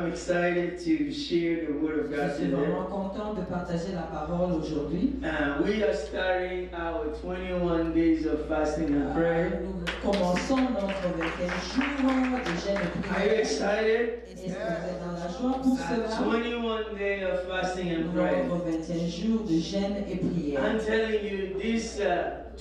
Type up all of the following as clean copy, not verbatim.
I'm excited to share the Word of Je God suis today. vraiment content de partager la parole aujourd'hui. We are starting our 21 days of fasting and prayer. Nous commençons notre 21 jours de jeûne et Are you prière. excited? Est-ce que vous êtes dans la joie pour cela? 21 days of fasting and prayer. Notre 21 jours de jeûne et prière. I'm telling you, this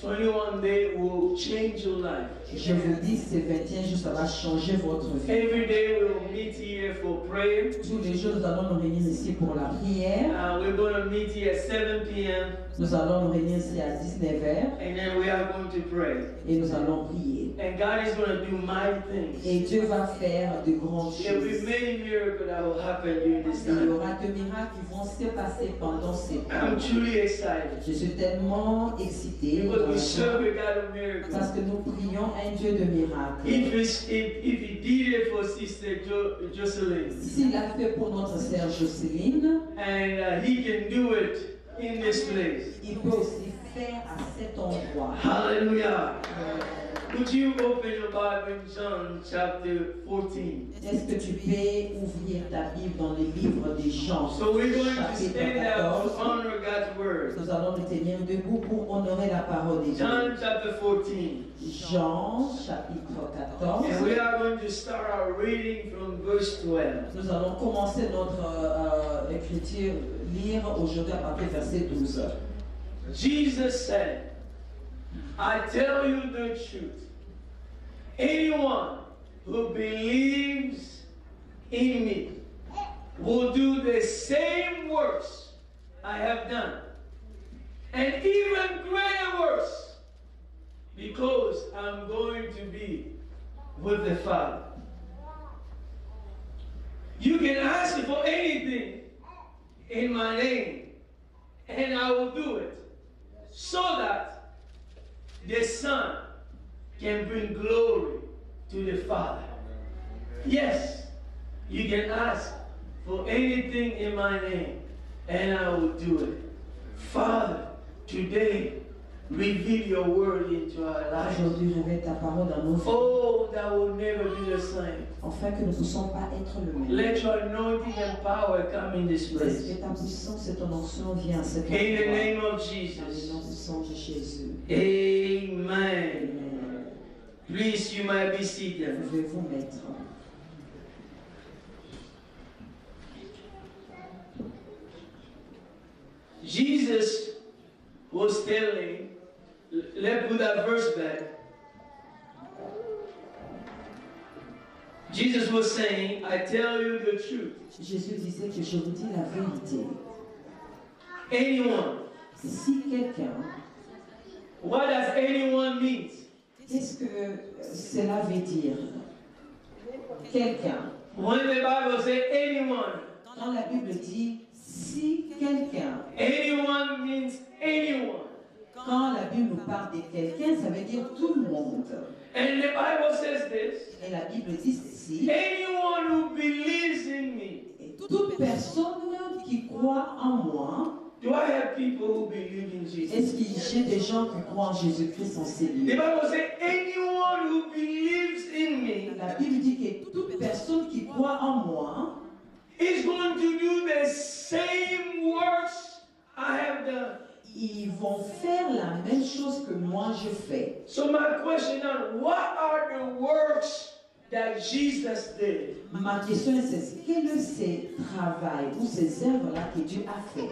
21 day will change your life. Je vous dis, ces 21 jours, ça va changer votre vie. Every day we will meet here for prayer. Tous les jours, nous allons nous réunir ici pour la prière. We're going to meet here at 7 p.m. Nous allons nous réunir ici à 19h and then we are going to pray. et nous allons prier. And God is going to do mighty things. Et Dieu va faire de grandes There will be choses. many miracles that will happen during this Il y time. aura de miracles qui vont se passer pendant ces I'm temps. truly excited Je suis tellement excitée because we serve a God of parce miracles. que nous prions un Dieu de miracles. If he did it for Sister Jocelyn, S'il a fait pour notre sœur Jocelyne, and he can do it in this place. il peut aussi faire à cet endroit. Hallelujah. Would you open your Bible in John chapter 14? Est-ce que tu peux ouvrir ta Bible dans les livres des Jean, So we're going to chapitre stand up to 14? honor God's word. Nous allons nous tenir debout pour honorer la parole de Dieu. John chapter 14. Jean, chapitre 14. And we are going to start our reading from verse 12. Nous allons commencer notre écriture, lire aujourd'hui à partir du verset 12. Jesus said, I tell you the truth. Anyone who believes in me will do the same works I have done, and even greater works, because I'm going to be with the Father. You can ask for anything in my name, and I will do it, so that the Son can bring glory to the Father. Yes, you can ask for anything in my name, and I will do it. Father, today, reveal your word into our lives. Aujourd'hui, révèle ta parole dans nos vies, Oh, that will never be the same. afin que nous ne puissions pas être le même. Let your anointing and power come in this Parce place. que ta puissance et ton onction viennent à cet In the endroit. name of Dans le Jesus. nom puissant de Jésus. Amen. Amen. Please, you might be seated. Je vais vous mettre. Jesus was telling, let's put that verse back. Jesus was saying, I tell you the truth. Jésus disait que je vous dis la vérité. Anyone. Si quelqu'un, What does anyone mean? qu'est-ce que cela veut dire? Quelqu'un. When the Bible says anyone, Quand la Bible dit si quelqu'un, anyone means anyone. quand la Bible nous parle de quelqu'un, ça veut dire tout le monde. And the Bible says this, Et la Bible dit ceci. anyone who believes in me. Et toute personne qui croit en moi, Do I have people who believe in Jesus? est-ce que j'ai des gens qui croient en Jésus-Christ en ces The lieux? Bible says anyone who believes in me La Bible dit que toute personne qui croit en moi is going to do the same works I have done. ils vont faire la même chose que moi je fais. So my question now, what are the works that Jesus did? Ma question est celle-ci. Quel est ces travaux ou ces œuvres-là que Dieu a fait?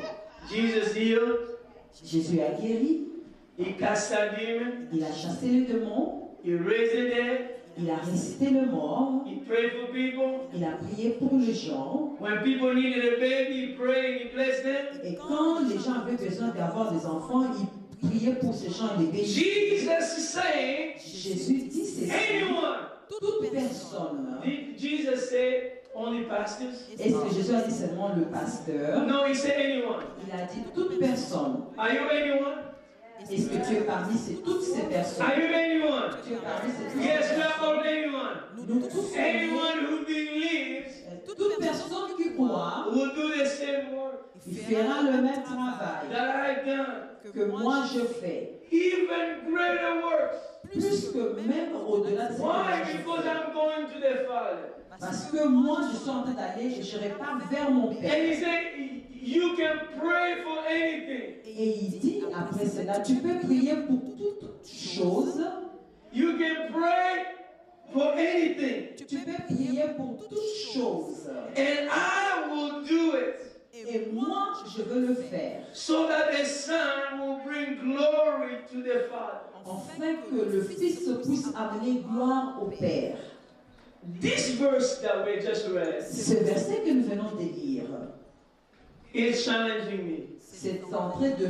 Jesus healed, Jésus a guéri, he cast out demons, il a chassé les démons, he raised the dead, il a ressuscité le mort, he prayed for people. il a prié pour les gens. When people needed a baby, he prayed, he blessed them. Et quand les gens avaient besoin d'avoir des enfants, il priait pour ces gens et les bénissait. Jesus is saying, Jésus dit ceci. anyone. Toute personne. Did Jesus say only pastors? Est-ce que Jésus a dit seulement le pasteur? No, he said anyone. Il a dit toute personne. Are you anyone? Est-ce que tu es parmi toutes ces personnes? Are you anyone? Tu es parmi ces Yes, we are personnes. all anyone. Nous tous, Anyone who believes toute personne qui croit, will do the same work il fera le même travail that I've done. que moi je fais. Even greater works. Plus que même au-delà de Why? ce que je Because fais. I'm going to the Father. Parce que moi, je suis en train d'aller et je repars vers mon And Père. he said, you can pray for anything. Et il dit, après cela, tu peux prier pour toute chose. You can pray for anything. Tu peux prier pour toute chose. And I will do it. Et moi, je veux le faire. So that the Son will bring glory to the Father. Afin que le Fils puisse amener gloire au Père. This verse that we just read Ce verset que nous venons de lire, is challenging me. c'est en train de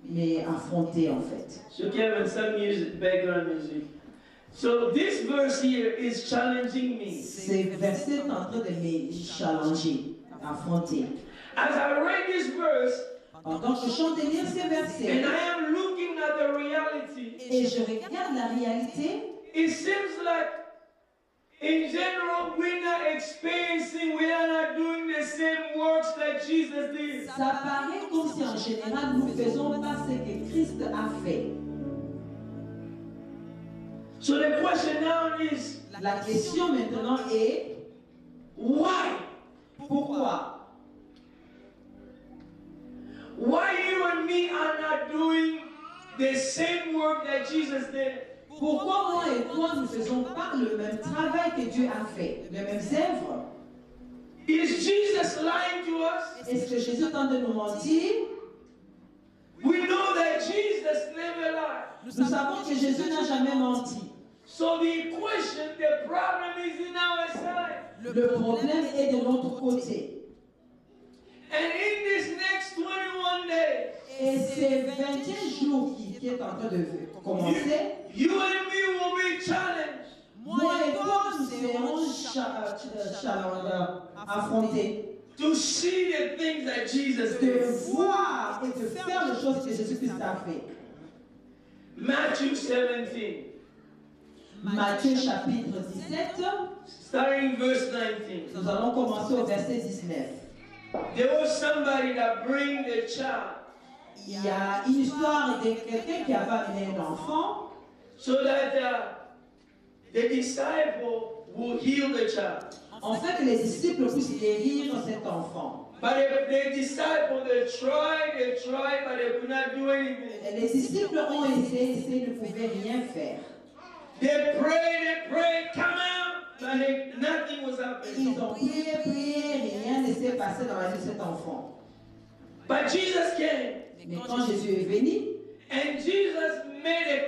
m'affronter en fait. So Kevin, some music, background music. So this verse here is challenging me. Ce verset est en train de me challenger, affronter. As I read this verse, Pendant que je suis en train de lire ces and versets, I am looking at the reality, et je regarde la réalité, it seems like in general we're not experiencing, we are not doing the same works that Jesus did. ça paraît comme si en général nous ne faisons pas ce que Christ a fait. So the question now is, La question maintenant est, why? pourquoi? Why you and me are not doing the same work that Jesus did? Pourquoi moi et toi nous ne faisons pas le même travail que Dieu a fait, les mêmes œuvres? Is Jesus lying to us? Est-ce que Jésus est en train de nous mentir? We know that Jesus never lied. Nous savons que Jésus n'a jamais menti. So the equation, the problem is in our side. Le problème est de notre côté. And in this next 21 days, Et ces 21 jours qui est en train de commencer, you and me will be challenged moi et toi nous serons affrontés to see the things that Jesus de did. voir et de faire les choses que Jésus-Christ a fait. Matthew 17, Matthieu chapitre 17, starting verse 19. nous allons commencer au verset 19. There was somebody that bring the child Il y a une histoire de quelqu'un qui avait amené un enfant so that the disciple will heal the child. afin que les disciples puissent guérir cet enfant. But the disciple, they tried, but they could not do anything. Et les disciples ont essayé, ne pouvaient rien faire. They prayed, come out, but nothing was happening. Ils ont prié, rien ne s'est passé dans la vie de cet enfant. But Jesus came, Mais quand Jésus est venu, and Jesus made a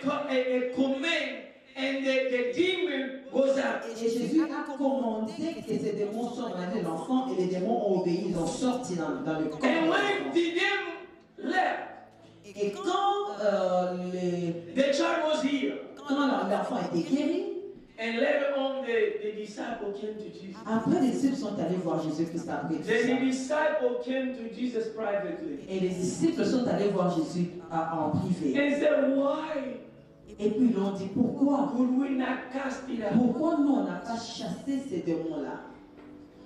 command, and the demon goes out. et Jésus a commandé que ces démons sortent dans la vie de l'enfant et les démons ont obéi, ils ont sorti dans le corps. And de when l'enfant. the demon left, Et quand the child was healed. l'enfant a été guéri, And later on, the disciple came to Jesus. après les disciples sont allés voir Jésus-Christ après tout Then the ça. disciple came to Jesus privately. Et les disciples sont allés voir Jésus en privé. And said, why Et puis ils l'ont dit, pourquoi? could we not cast it out? Pourquoi nous on n'a pas chassé ces démons-là?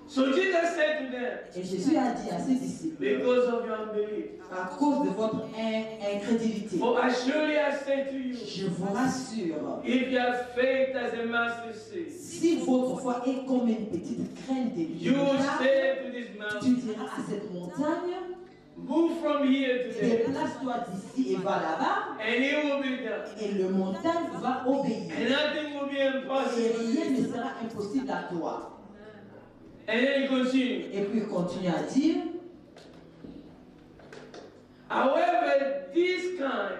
So Jesus said to them, Et Jésus a dit à ses disciples, because of your unbelief. à cause de votre incrédulité, For as surely I say to you, je vous rassure, if you have faith as a mustard seed, si votre foi est comme une petite graine de you will moutarde, say to this tu mountain, diras à cette montagne, move from here to there, déplace-toi d'ici et va là-bas, and it will be done. et le montagne va obéir. And nothing will be Et impossible. rien ne sera impossible à toi. And then he continued. Et puis il continue à dire, However, this kind,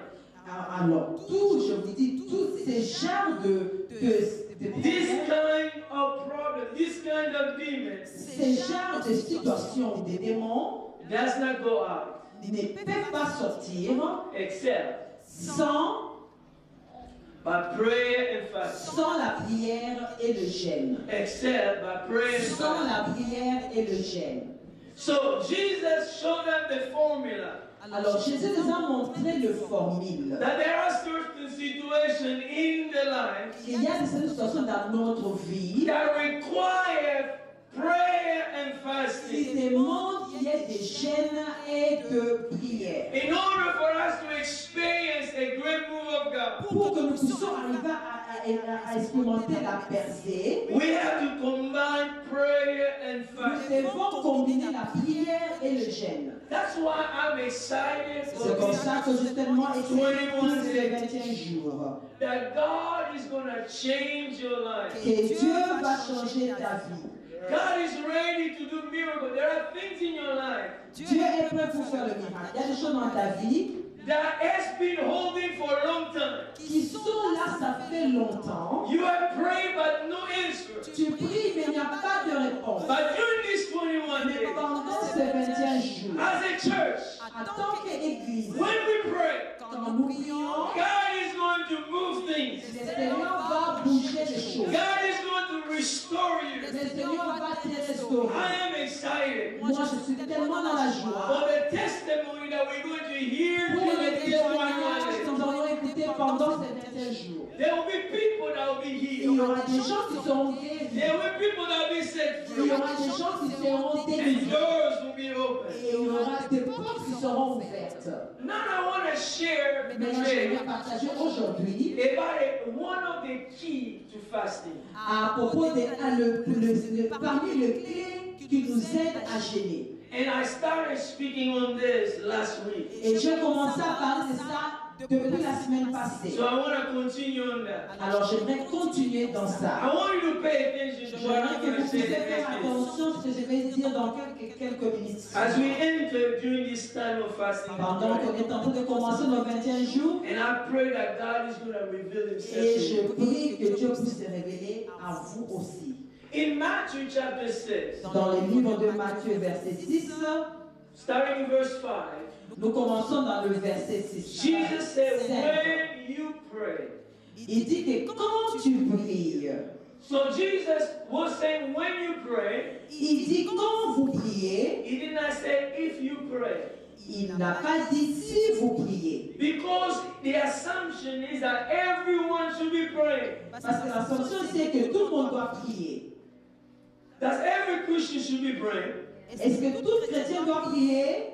alors, je vous dis, tous ces genres this kind of problem, this kind of demons ces genres de situations des démons does not go out ne peuvent pas sortir except sans by prayer and fasting. sans la prière et le jeûne. Except by prayer and Sans fasting. la prière et le jeûne. So Jesus showed them the formula Alors Jésus nous a montré le formule. that there are certain situations in the life Il y a des situations dans notre vie that require prayer and qui fasting demandent qu'il y ait des jeûnes et de prières. in order for us to experience a great move of God. Pour que nous puissions arriver à a expérimenté la percée, we have to combine prayer and nous fasting. devons combiner la prière et le jeûne. That's why I'm excited C'est for comme this, ça que je suis tellement excité pour ces 21 jours. that God is going to change your life. Que Dieu va changer ta vie. God is ready to do miracles. There are things in your life Dieu est prêt pour faire le miracle. Il y a des choses dans ta vie that has been holding for a long time. qui sont là, ça fait longtemps. You have prayed but no answer. Tu pries, mais il n'y a pas de réponse. But during these 21 Mais days, pendant ces 21 jours, as a church, en tant qu'Église, when we pray, quand nous prions, God is going to move things. le Seigneur va bouger les choses. God is going to restore you. Le Seigneur va te restaurer. I am excited Moi, je suis tellement dans la joie. for the testimony that we're going to hear Pour during les these 21 témoignages que days. nous allons écouter pendant ces 21 jours. There will be people that will be Il y healed. aura des gens qui seront guéris. There will be people that will be set Il free. y aura des gens qui seront And délivrés. doors will be open. Et il y aura des portes qui seront ouvertes. Now I want to share Mais je today vais partager aujourd'hui about one of the keys to fasting. à propos parmi les clés qui nous aident à gêner. And I started speaking on this last week. Et j'ai commencé à parler de ça depuis la semaine passée. So I want to continue on that. Alors j'aimerais continuer dans I ça. want you to pay attention to what J'aimerais I'm que going vous to say puissiez the faire next days. attention à ce que je vais dire dans quelques minutes. As we enter during this time of fasting, Pendant qu'on est en train de commencer nos 21 jours, and I pray that God is going to reveal et Himself to je you. prie que Dieu puisse se révéler à vous aussi. In Matthew chapter 6, Dans le livre de Matthieu, verset 6, starting in verse 5, nous commençons dans le verset 6. Jesus said, 5. when you pray. Il dit que quand tu pries, So Jesus was saying, when you pray, il dit quand vous priez, He did not say if you pray. il n'a pas dit si vous priez. Because the assumption is that everyone should be praying. Parce que l'assumption c'est que tout le monde doit prier. That every Christian should be praying. Est-ce que tout chrétien doit prier?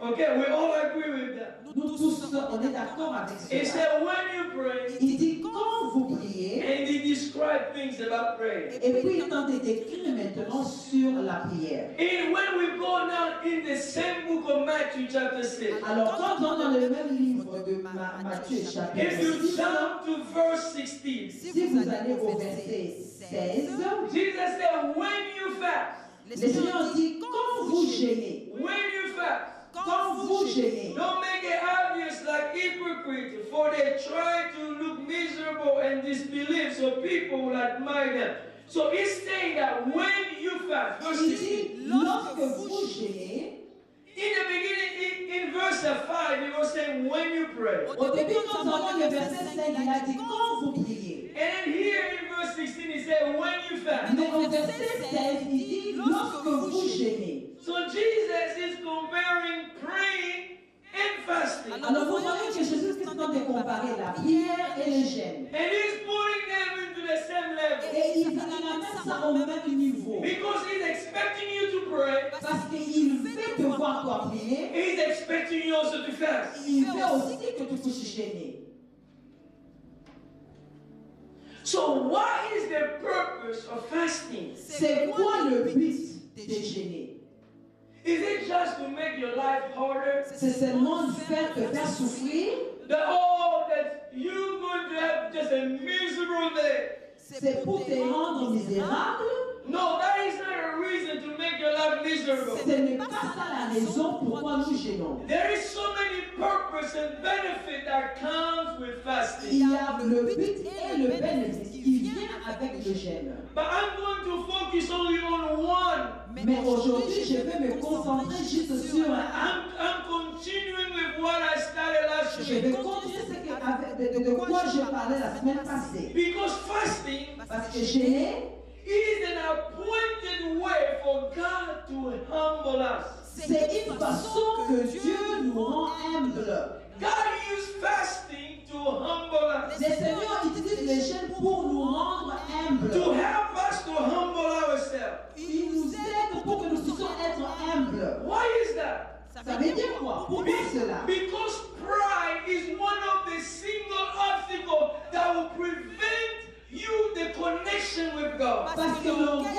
Okay, we all agree with that. Nous tous, on est d'accord avec He cela. said, when you pray, Il dit quand vous priez, and He described things about praying. et puis il est en train d'écrire maintenant sur la prière. And when we go now in the same book of Matthew chapter 6, Alors quand on est dans le même livre de Matthieu chapitre if you 6, jump to verse 16, si vous allez au verset 16, Jesus said, when you fast, le Seigneur dit quand vous gênez, when you fast, quand vous gênez, don't make it obvious like hypocrites, for they try to look miserable and disbelieve, so people will admire them. So he's saying that when you fast, verse il 16, dit lorsque vous gênez, in the beginning, in verse 5, he was saying when you pray. au début quand on voit le verset 5, il a dit quand vous priez. And here in verse 16, he said when you fast. Mais au verset 16, il dit lorsque vous gênez. So Jesus is comparing praying and fasting. Alors vous voyez que Jésus est en train de comparer la prière et le jeûne. And he's putting them into the same level. Et il amène ça au même niveau. Because he's expecting you to pray. Parce qu'il veut te voir toi prier. He's expecting you also to fast. Il veut aussi que tu puisses gêner. So what is the purpose of fasting? C'est quoi le but de gêner? Is it just to make your life harder? C'est seulement te faire souffrir. That you're going to have just a miserable day? C'est pour te rendre misérable. No, that is not a reason to make your life miserable. Ce n'est pas ça la raison pourquoi nous gênons. There is so many purpose and benefit that comes with Il fasting. y a le but et le bénéfice qui vient avec le jeûne. But I'm going to focus only on one. Mais aujourd'hui, je vais me concentrer juste sur un. I'm continuing with what I started last Je week. vais continuer de quoi je parlais la semaine passée. Because fasting Parce que gêner, is an appointed way for God to humble us. c'est une façon que Dieu nous rend humbles. God used fasting to humble us, Le Seigneur utilise le jeûne pour nous rendre to humbles. help us to humble ourselves. Il nous aide pour que nous puissions être humbles. Why is that? Ça veut dire quoi? Pourquoi cela? Because pride is one of the single obstacles that will prevent Parce que l'orgueil,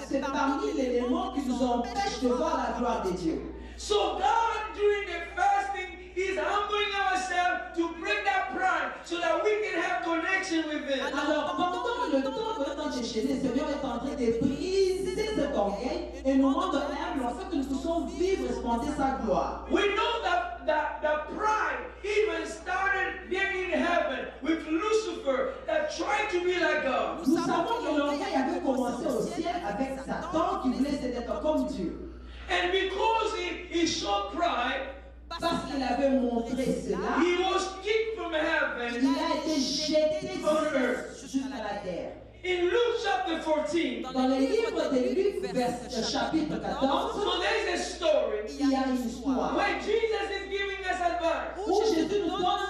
c'est parmi les éléments qui nous empêchent de voir la gloire de Dieu. So God, during the fasting, is humbling ourselves to break that pride so that we can have connection with Him. Alors, pendant le temps qu'on est en train de jeûner, le Seigneur est en train de briser cet orgueil et nous rendre humbles afin que nous puissions vivre et expérimenter sa gloire. We know that pride even started there in heaven with Lucifer that tried to be like God. Nous savons que l'orgueil avait commencé au ciel avec Satan qui voulait être comme Dieu. And because he showed pride, parce qu'il avait montré cela, he was kicked from heaven. Il a été jeté jusqu'à la terre. In Luke chapter 14, dans le livre de Luc, chapitre 14, so there's a story il y a une histoire where Jesus is giving us advice. Où Jésus nous donne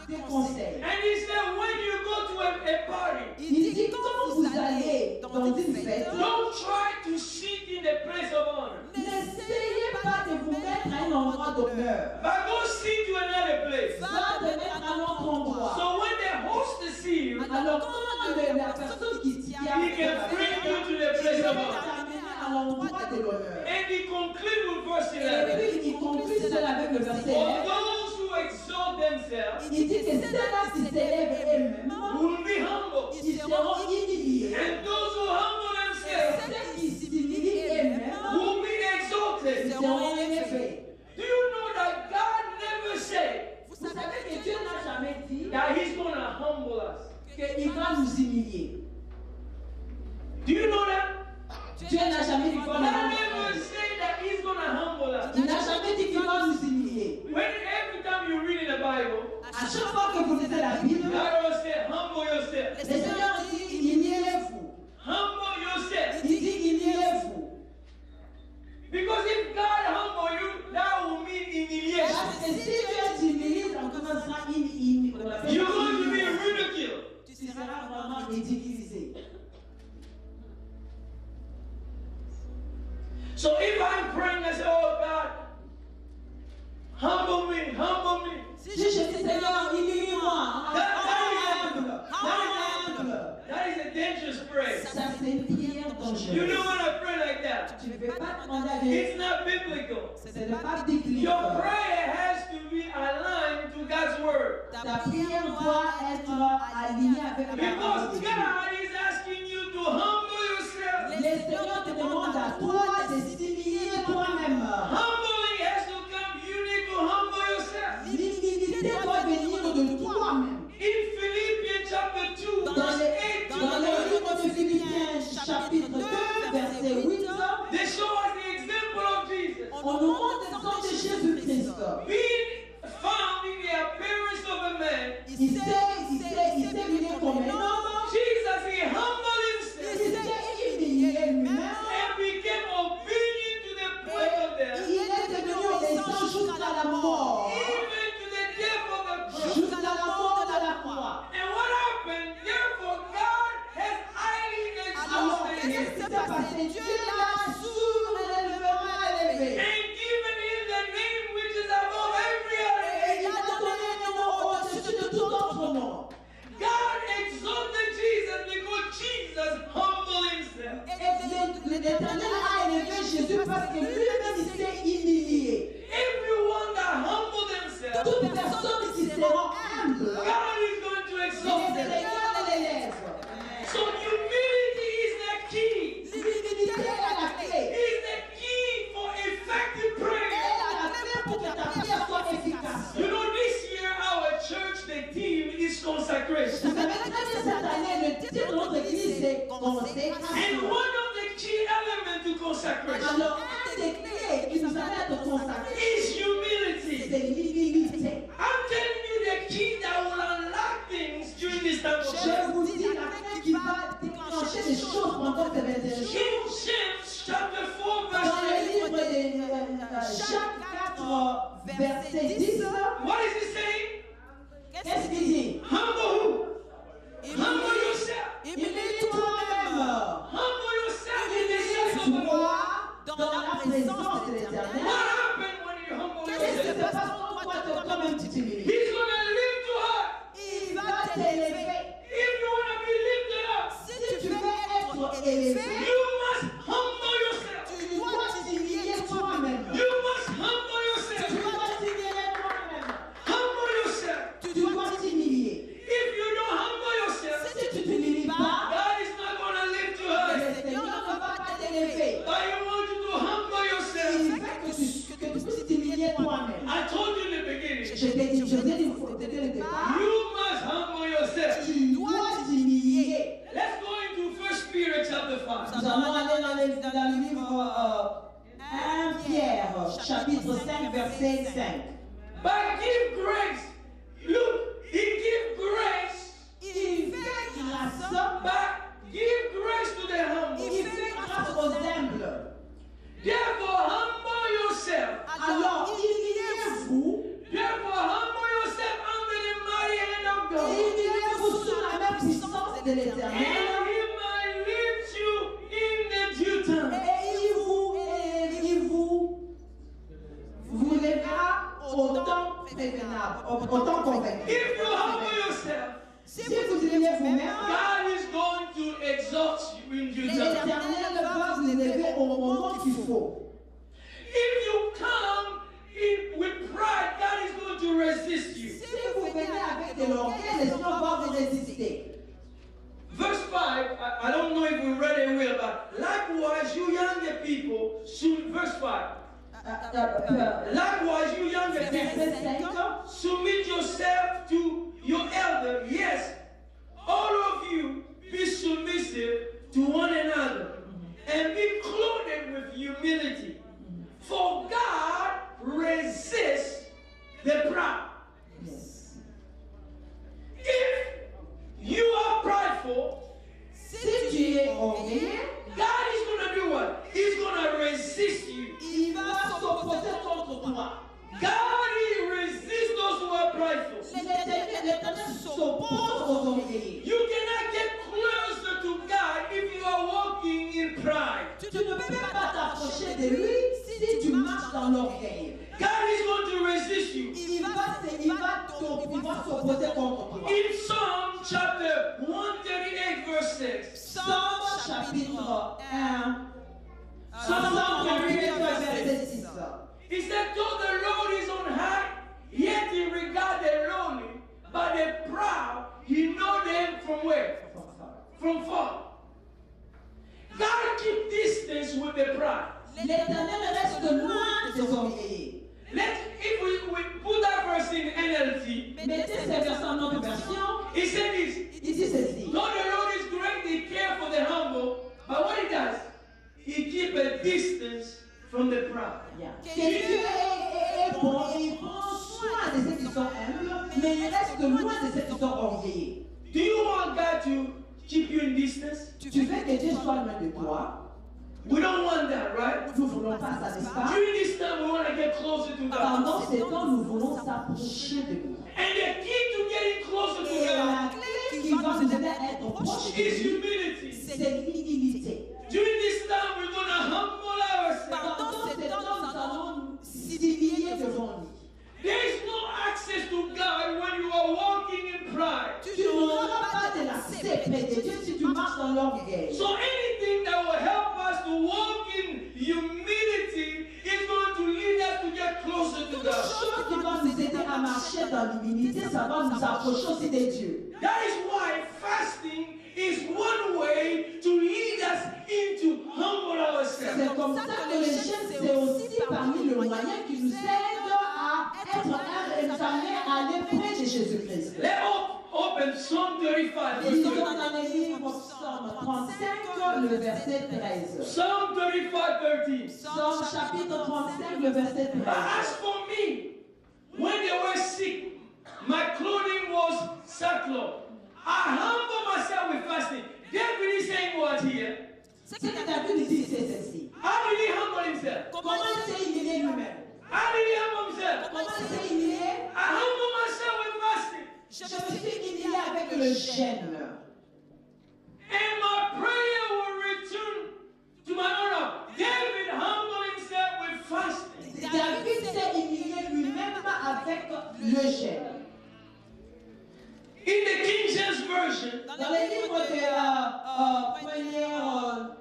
des conseils. And he said, when you go to a party, il dit quand vous allez dans une fête, don't try to sit in the place of honor. N'essayez pas de vous mettre à un endroit d'honneur. But go sit to another place. Va te mettre à un autre endroit. So when the host sees you, alors quand la personne qui tient, he can bring you to the place of honor. À l'endroit de l'honneur. And he concludes with verse 11. Et puis il conclut cela avec le verset 11. For those who exalt themselves, il dit que ceux-là qui s'élèvent eux-mêmes will be humble. Ils seront humiliés. And those who humble themselves, ceux qui s'humilient eux-mêmes will be exalted. Ils seront élevés. Do you know that God never said Vous savez que Dieu n'a jamais dit that He's going to humble us? qu'il va nous humilier. Do you know that? Dieu n'a jamais dit qu'il va nous God humilier. never said that He's going to humble us. Il n'a jamais dit qu'il va nous humilier. Every time you read in the Bible, à chaque fois que vous lisez la Bible, God will say, humble yourself. Le Seigneur dit, humiliez-vous. Humble yourself. Il dit, humiliez-vous. Because if God humble you, that will mean humiliation. Parce que si Dieu t'humilie, ça commencera you're going to be ridiculed. Tu seras vraiment ridiculisé. So if I'm praying, I say, oh God, humble me, humble me. Si je dis, Seigneur, humilie-moi. That is a dangerous prayer. Ça, c'est une prière dangereuse. You don't want to pray like that. Tu ne peux pas demander à Dieu. It's not biblical. Ce n'est pas biblique. Your prayer has to be aligned to God's word. Ta prière doit être alignée avec la parole de Dieu. Because God is asking you to humble yourself. Le Seigneur te demande à toi de s'humilier toi-même. Humbling has to come. You need to humble yourself. L'humilité doit venir de toi-même. In Philippians chapter 2, verse 8 to dans le livre de Philippiens, chapitre 2, verset 8, they show us the example of Jesus. On nous montre l'exemple de Jésus-Christ. Being found in the appearance of a man, il s'est venu comme un homme. Jesus, he humbled himself. Il s'est humilié lui-même. And became obedient to the point of death. Il est devenu obéissant jusqu'à la mort. Even to the death of the cross. Jusqu'à la mort de la croix. And what happened? Therefore, God has highly Alors, exalted qu'est-ce him qui s'est passé? Dieu l'a surélevement élevé. and given him the name which is above every other Et il name. a donné un nom au-dessus de tout autre nom. God exalted Jesus because Jesus humbled himself. Et l'Éternel a élevé Jésus parce que lui-même il s'est humilié. Everyone that humbled themselves, Toute personne qui sera humble, God is going to le exalt them. Seigneur l'élève. So humility is the key. L'humilité est la clé. Is the key for effective prayer. Elle est la clé pour que ta prière soit efficace. You know, this year our church, the theme is consecration. Vous savez très bien cette année, le titre de notre église c'est And consécration. one of the key elements to consecration Alors, un des clés qui nous amène à être consacrés, is humility. c'est l'humilité. I'm telling you the key that will unlock things during this time of Je prayer. vous dis la clé qui va déclencher des choses pendant ces 21 jours. In James chapter 4 Dans verse le 8, livre de Jacques 4, verset 10, what is he saying? qu'est-ce qu'il dit? Humble who? Humble yourself. Humilie toi-même. Humble yourself in the sight of the Lord. Humilie-toi dans la présence de What l'Éternel. happened when you humble Qu'est-ce qui se yourself? passe quand toi-même tu t'humilies? He's going to lift you up. Il va t'élever. If you want to be lifted up, Si tu veux être élevé, you must humble yourself. tu dois t'humilier toi-même. You must humble yourself. Tu dois t'humilier toi-même. Humble yourself. Tu dois t'humilier. If you don't humble yourself, Si tu ne t'humilies pas, God is not going to lift you le high. Seigneur ne va pas t'élever. I want you to humble yourself. Il fait que tu puisses t'humilier toi-même. I told you in the beginning, Je t'ai dit, je t'ai dit dès le départ, you must humble yourself. tu dois t'humilier. Let's go into 1 Peter chapter 5. Nous allons aller dans le livre 1 Pierre, chapitre 5, verset 5. But give grace. Look, he give grace. Il fait grâce, But give grace to the humble. il fait grâce aux humbles. Therefore, humble yourself. Alors, humiliez-vous, Therefore, humble yourself under the mighty hand of God. humiliez-vous sous la main puissante de And l'Éternel. he might lift you in the due time. Et il vous lèvera au temps prévenable, au temps convaincant. If you humble yourself, Si vous humiliez vous-même, God is going to exalt you in due time. l'Éternel va vous élever au moment qu'il faut. If you come in with pride, God is going to resist you. Si vous venez avec de l'orgueil, le Seigneur va vous résister. Verse 5, I don't know if we read it well, but likewise, you younger people should, verse 5, likewise, you younger people, Verset 5. submit yourself to your elder. Yes, all of you be submissive to one another and be clothed with humility. For God resists the proud. Yes. If you are prideful, Si tu es orgueilleux, God is going to do what? He's going to resist you. il va s'opposer contre toi. God, He resists those who are prideful. L'Éternel s'oppose aux orgueilleux. You cannot get closer to God if you are walking in pride. Tu ne peux pas t'approcher de lui si tu marches dans l'orgueil. God is going to resist you. Il va s'opposer contre toi. In Psalm chapter 138, verse 6, Psalm chapitre 1. Psalm 38, verset 6. He said, though the Lord is on high, yet He regards the lowly, but the proud, He know them from where? From far. God keep distance with the proud. L'Éternel reste loin des orgueilleux. If we put that verse in NLT, Mettez ces versets en notre version. He said this, Il dit ceci. though the Lord is great, He cares for the humble, but what He does, He keep a distance from the proud. Que Dieu est bon et il prend soin de ceux qui sont humbles, mais il reste loin de ceux qui sont orgueilleux. Do you want God to keep you in distance? Tu veux que Dieu soit loin de toi. We don't want that, right? Nous ne voulons pas ça, n'est-ce pas? During this time, we want to get closer to God. Pendant ces temps, nous voulons s'approcher de lui. And the key to getting closer to Et God la clé qui va nous aider à être proche de is lui, humility. c'est l'humilité. During this time, we're going to humble ourselves. Pendant ces temps, nous allons nous s'humilier devant lui. There is no access to God when you are walking in pride. Tu n'auras pas de l'accès près de Dieu si tu marches dans l'orgueil. So anything that will help us to walk in humility is going to lead us to get closer to God. Chose qui va nous aider à marcher dans l'humilité, ça va nous approcher aussi de Dieu. That is why fasting is one way to lead us into humble ourselves. C'est comme ça que le jeûne, c'est aussi parmi les moyens qui nous aident à être humbles et nous amener à aller près de Jésus-Christ. Let's open Psalm 35. Et lisons dans le livre Psaume 35, le verset 13. Psalm 35:13. Psaume chapitre 35, le verset 13. As for me, when they were sick, my clothing was sackcloth. I humble myself with fasting. David is saying what here? Ce que David dit, c'est ceci. How did he humble himself? Comment il s'est humilié lui-même? How did he humble himself? Comment il s'est humilié? I humble myself with fasting. Je me suis humilié avec le jeûne. And my prayer will return to my honor. David humbled himself with fasting. David s'est humilié lui-même avec le jeûne. In the King James Version, Dans le livre de première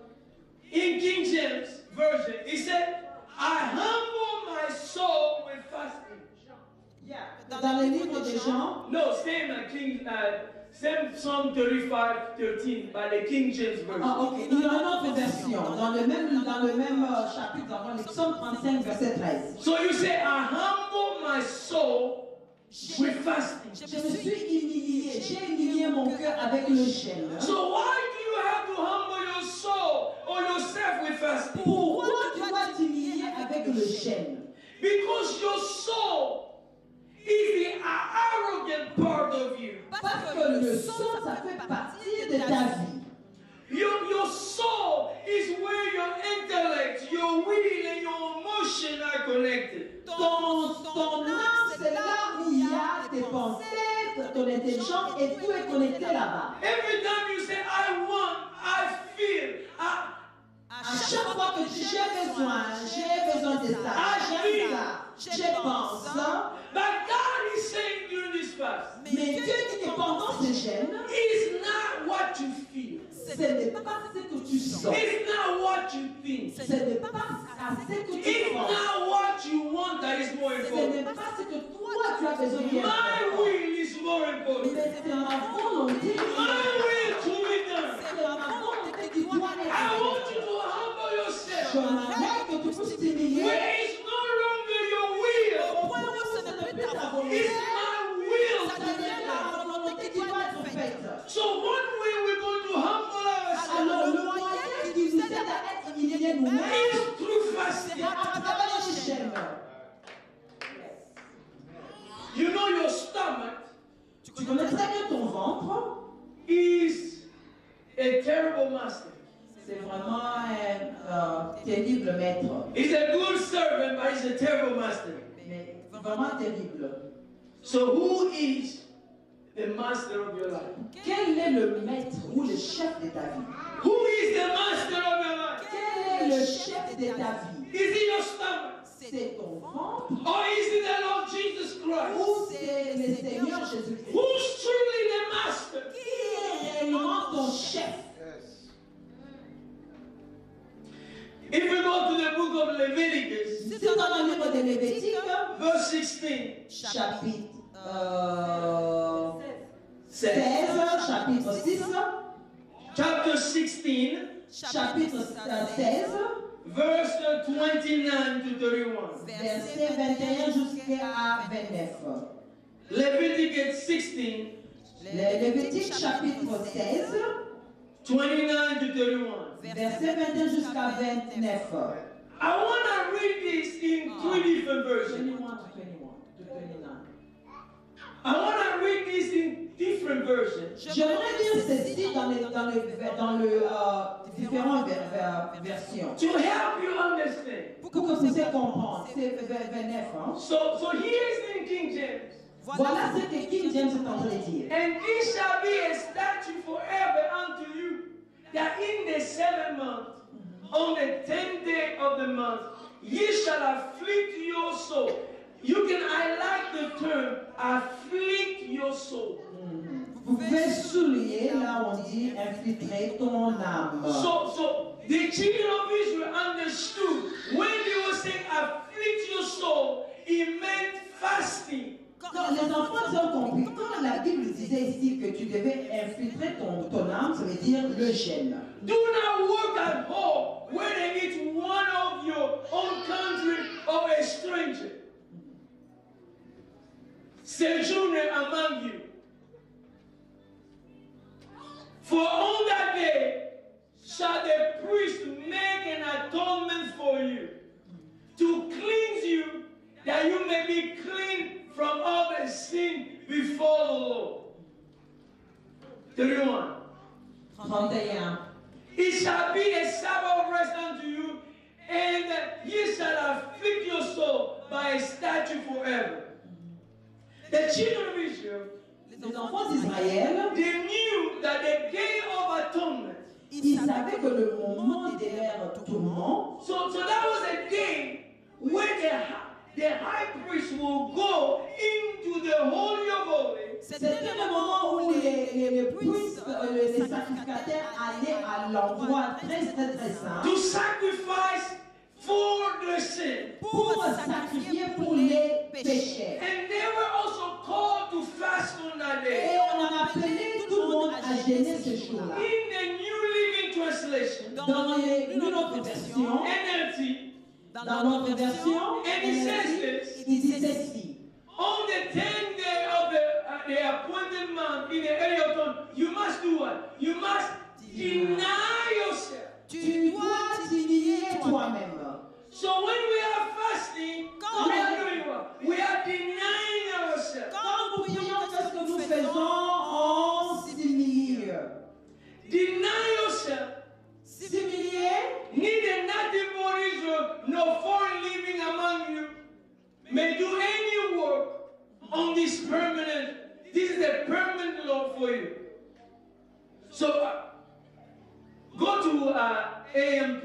version, he said, I humble my soul with fasting. Dans le livre de Jean, No, same Psalm 35:13 by the King James Version. ok, il y a une autre version. Dans le même chapitre, dans le psaume 35, verset 13. So you say, I humble my soul with fasting. Je me suis humilié, j'ai humilié mon cœur avec le jeûne. So why do you have to humble your soul or yourself with fasting? Pourquoi tu dois t'humilier avec le jeûne? Because your soul is the arrogant part of you. Parce que le sang, ça fait partie de ta vie. Your soul is where your intellect, your will, and your emotion are connected. Ton âme, c'est là où il y a tes pensées, ton intelligence, et tout est connecté là-bas. Every time you say, I want, I feel, À chaque fois que j'ai besoin de ça, j'aime ça, je pense. but God is saying during this fast, Mais Dieu dit que pendant ce jeûne, it's not what you feel. ce n'est pas ce que tu sens. It's not what you think. Ce n'est pas ce que tu It's penses. not what you want that is more Ce important. n'est pas ce que toi tu as besoin de My faire. will is more important. Mais c'est ma volonté. My will to be done. C'est ma volonté qui doit I être want faite. you to humble Je yourself. m'arrête que tu puisses t'humilier. Where it's no longer your will. Au point où ce n'est plus ta volonté. It's my will Ça to be devient done. la volonté qui doit être faite. So one way we're going to humble Alors ourselves le moyen qui nous aide à être humiliés nous-mêmes, is through c'est fasting. à travers le jeûne. You know your stomach Tu connais très bien ton ventre. is a terrible master. C'est vraiment un terrible maître. He's a good servant, but he's a terrible master. Mais vraiment terrible. So who is the master of your life? Quel est le maître ou le chef de ta vie? Who is the master of your life? Quel est le chef de ta vie? Is it your stomach? C'est ton ventre Or is it the Lord Jesus Christ? ou c'est le Seigneur Jésus-Christ? Who's truly the master? Qui est réellement ton chef? If we go to the book of Leviticus, Si dans le livre de Lévitique, verse 16, chapitre 16, 16, chapitre 6, chapter 16, chapitre 16, verse 29 to 31. verset 21 jusqu'à 29. Leviticus 16, Le Lévitique chapitre 16, 29 to 31. verset 21 jusqu'à 29. I want to read this in three different versions. 21 to 29. I want to read this in different versions. J'aimerais lire ceci dans les différentes versions. To help you understand. Pour que vous puissiez comprendre. C'est 29. Hein? So here's in King James. Voilà ce que King James est en train de dire. And it shall be a statute forever unto you, that in the 7th month, on the 10th day of the month, ye shall afflict your soul. You can highlight the term, afflict your soul. Vous pouvez souligner là où on dit infiltrer ton âme. So the children of Israel understood when they were saying afflict your soul, it meant fasting. Quand les enfants ont compris, quand la Bible disait ici que tu devais infiltrer ton âme, ça veut dire le jeûne. Do not work at home where they eat one of your own country or a stranger. Sojourner among you. For on that day shall the priest make an atonement for you, to cleanse you, that you may be clean from all the sin before the Lord. 31. 31. It shall be a Sabbath rest unto you, and ye shall afflict your soul by a statute forever. The children of Israel, Les enfants d'Israël, they knew that the day of atonement, ils savaient que le moment de leur tourment, so that was a day when the high priest will go into the Holy of Holies C'était le moment où les priests, les sacrificateurs allaient à l'endroit très saint to sacrifice for the sin. pour sacrifier pour les péchés. And they were also called to fast on that Et day. on a appelé tout le monde à jeûner ce jour-là. In the New Living Translation, Dans une autre version, NLT, dans notre version, And it says this. il dit ceci. on the 10th day of the appointed month in the area of time, you must do what? You must deny yourself. Tu dois t'humilier toi-même. So when we are fasting, we are doing what? We are denying ourselves. Quand nous prions, qu'est-ce que nous faisons? On s'humilie. Deny yourself. S'humilier, Neither native born Israel nor foreign living among you may do any work on this permanent. This is a permanent law for you. So go to AMP,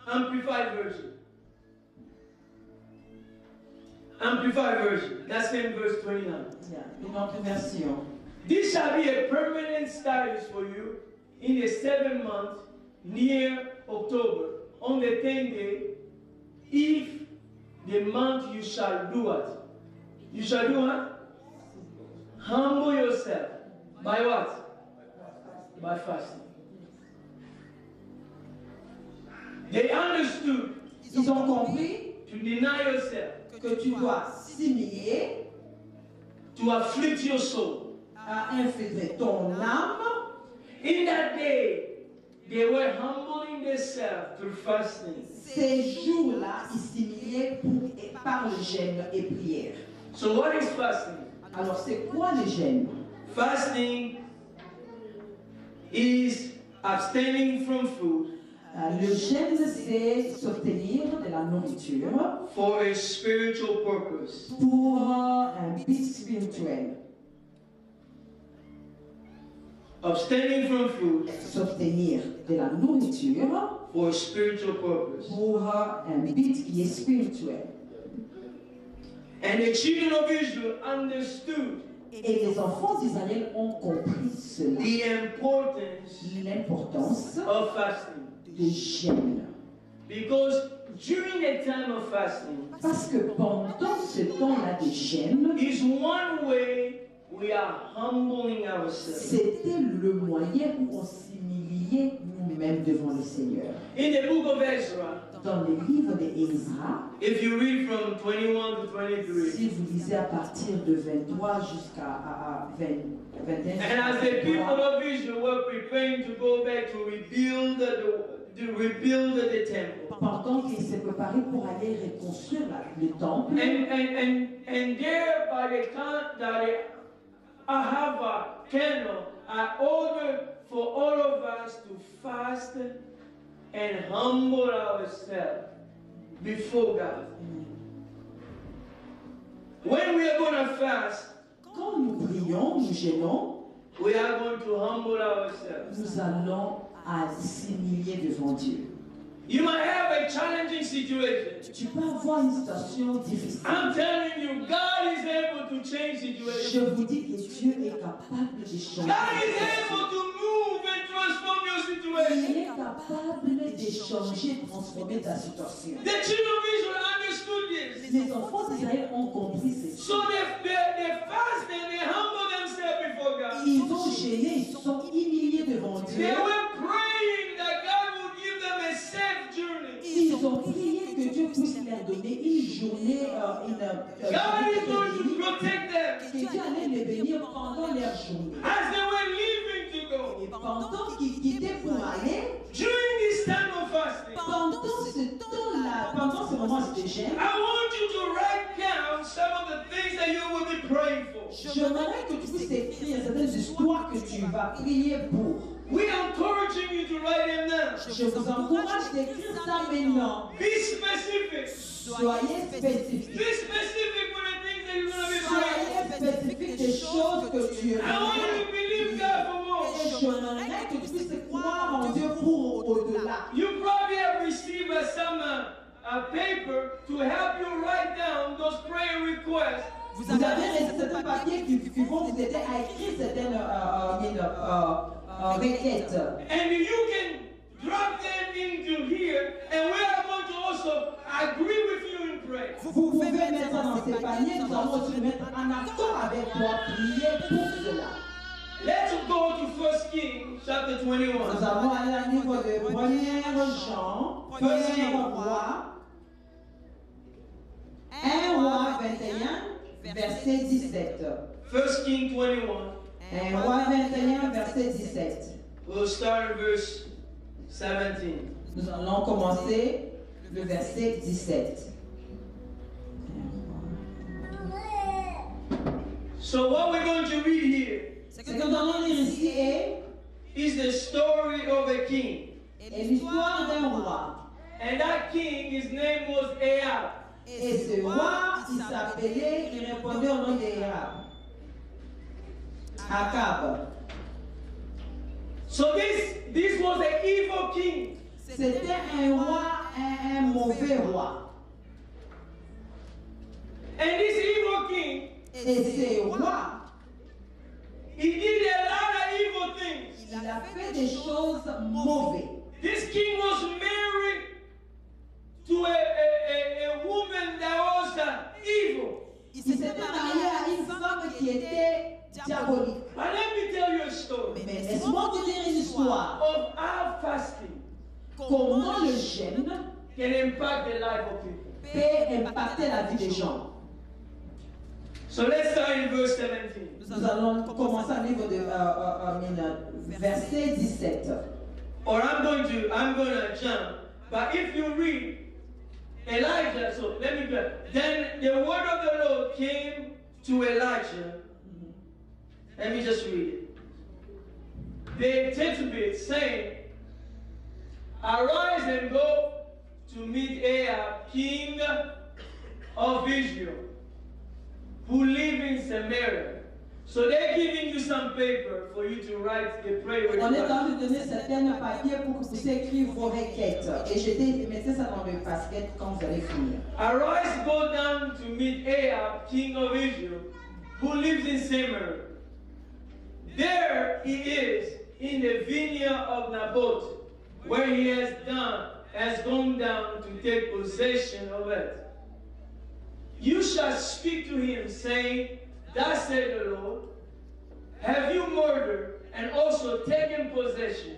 Amplified Version. Amplified Version. That's in verse 29. une autre version. This shall be a permanent status for you in the 7th month near October, on the 10th day, if the month you shall do what? You shall do what? Humble yourself. By what? By fasting. They understood Ils ont compris to deny yourself, que tu dois s'humilier, to afflict your soul. à infiltrer ton âme. In that day, they were humbling themselves through fasting. Ces jours-là, ils s'humiliaient par le jeûne et prière. So what is fasting? Alors, c'est quoi le jeûne? Fasting is abstaining from food Le jeûne, c'est s'obtenir de la nourriture for a spiritual purpose. pour un but spirituel. Abstaining from food S'obtenir de la nourriture for a spiritual purpose. pour un but qui est spirituel. And the children of Israel understood Et les enfants d'Israël ont compris cela, the importance l'importance of fasting. du jeûne. Because during the time of fasting Parce que pendant ce temps-là de jeûne, is one way we are humbling ourselves. c'était le moyen où on s'humiliait nous-mêmes devant le Seigneur. In the book of Ezra, Dans le livre d'Ezra, if you read from 21 to 23, si vous lisez à partir de 23 jusqu'à 21, and as the people of Israel were preparing to go back to rebuild the temple, pendant qu'ils se préparaient pour aller reconstruire le temple, and there by the time that Ahava Keno, I ordered for all of us to fast and humble ourselves before God. When we are going to fast, quand nous prions, nous jeûnons, we are going to humble ourselves. nous allons à s'humilier devant Dieu. You might have a challenging situation. Tu peux avoir une situation difficile. I'm telling you, God is able to change Je situations. vous dis que Dieu est capable de changer. God is able to move and transform your Il situation. est capable de changer, de transformer ta situation. The children of Israel understood this. Les enfants d'Israël ont compris ceci. So they fasted and they humbled themselves before God. Ils ont gêné, ils se sont humiliés devant Dieu. They were praying that God would give them a safe journey. Ils ont prié que Dieu puisse leur donner une journée, God is going to protect them que Dieu allait les bénir pendant leur journée. as they were leaving to go. Et pendant qu'ils quittaient pour aller, During this time of fasting, pendant ce temps-là, pendant ce moment de jeûne, I want you to write down some of the things that you will be praying for. j'aimerais que tu puisses écrire certaines histoires que tu vas prier pour. We are encouraging you to write them down. Je vous encourage d'écrire ça maintenant. Be specific. Soyez spécifiques. Be specific for the things that you're going to be praying Soyez for. spécifiques des choses que tu I want you to believe God for more. Et j'aimerais que tu puisses croire en Dieu pour au-delà. You probably have received some paper to help you write down those prayer requests Vous avez certains papiers qui vont vous aider à écrire certaines requêtes. And you can drop them into here, and we are going to also agree with you in prayer. Vous pouvez mettre ça dans ces paniers, nous allons aussi le mettre en accord avec toi, prier pour cela. Let's go to 1 Kings chapter 21. Nous allons aller au niveau de 1er Jean, 1er roi, 1 roi 21, verset 17. 1 Kings 21. 1 roi 21, verset 17. We'll start at verse 17. Nous allons commencer le verset 17. So what we're going to read here Ce que nous allons lire ici is the story of a king. est l'histoire d'un roi. And that king, his name was Ahab. Et ce roi, il s'appelait, il répondait au nom d'Ahab. Akab. So this was an evil king. C'était un roi, un mauvais roi. And this evil king, Et ce roi, he did a lot of evil things. il a fait des choses mauvaises. This king was married to a woman that was evil. Il s'était marié à une femme qui était diabolique. But let me tell you a story Mais laisse-moi te dire une histoire. of how fasting Comment le jeûne can impact the life of people. peut impacter la vie des gens. So let's start in verse 17. Nous allons commencer au niveau de verset 17. Or I'm going to jump. But if you read Elijah, so let me go. Then the word of the Lord came to Elijah. Let me just read it. The Titubit saying, arise and go to meet Ahab, king of Israel, who live in Samaria. So they're giving you some paper for you to write the prayer On est en request. train de donner certains papiers pour que vous puissiez écrire vos requêtes. Et mettez ça dans le basket quand vous allez finir. Arise, go down to meet Ahab, king of Israel, who lives in Samaria. There he is in the vineyard of Naboth, where he has gone down to take possession of it. You shall speak to him, saying, thus said the Lord, have you murdered and also taken possession?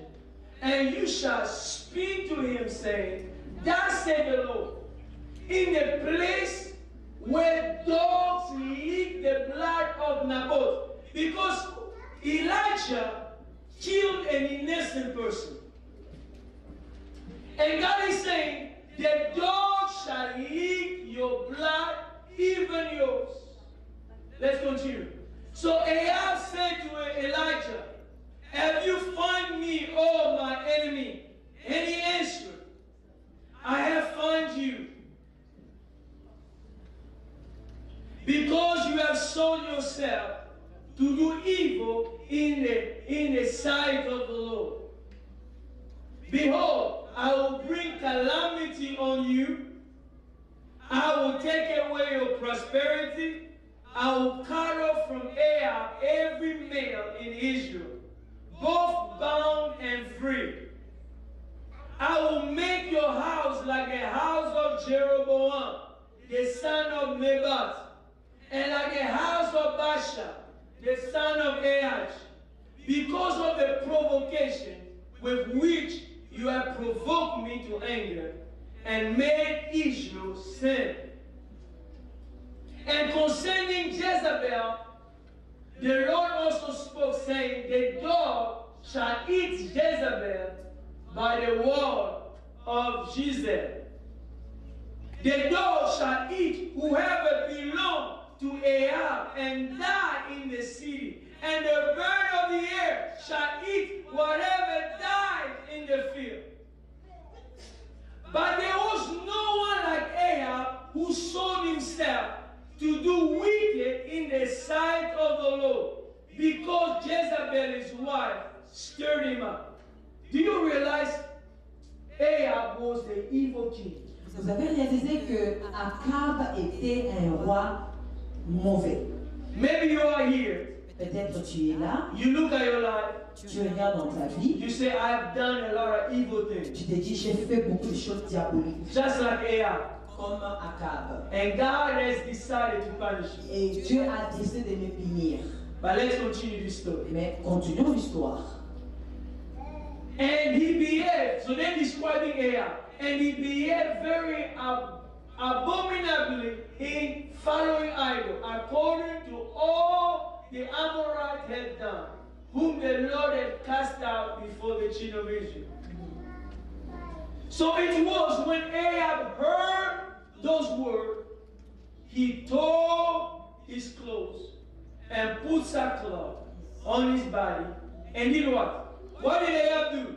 And you shall speak to him, saying, thus said the Lord, in the place where dogs lick the blood of Naboth, because Elijah killed an innocent person. And God is saying, the dogs shall lick your blood, even yours. Let's continue. So Ahab said to Elijah, have you found me, oh my enemy? And he answered, I have found you, because you have sold yourself to do evil in the sight of the Lord. Behold, I will bring calamity on you. I will take away your prosperity. I will cut off from Ahab every male in Israel, both bound and free. I will make your house like a house of Jeroboam, the son of Nebat, and like a house of Baasha, the son of Ahaz, because of the provocation with which you have provoked me to anger and made Israel sin. And concerning Jezebel, the Lord also spoke, saying, the dog shall eat Jezebel by the wall of Jezreel. The dog shall eat whoever belongs to Ahab and die in the city. And the bird of the air shall eat whatever died in the field. But there was no one like Ahab who sold himself to do wicked in the sight of the Lord, because Jezebel, his wife, stirred him up. Do you realize Ahab was the evil king? Vous avez réalisé que Akab était un roi mauvais. Maybe you are here. Peut-être tu es là, You look at your life. tu regardes dans ta vie, You say, I have done a lot of evil things. tu te dis j'ai fait beaucoup de choses diaboliques, Just like Ahab. comme Akab. And God has decided to punish you. Et Dieu a décidé de me punir. But let's continue this story. Mais continuons l'histoire. And he behaved. So they're describing Ahab. And he behaved very abominably in following idol, according to all the Amorites had done, whom the Lord had cast out before the children of Israel. So it was when Ahab heard those words, he tore his clothes and put sackcloth on his body. And did what? What did Ahab do?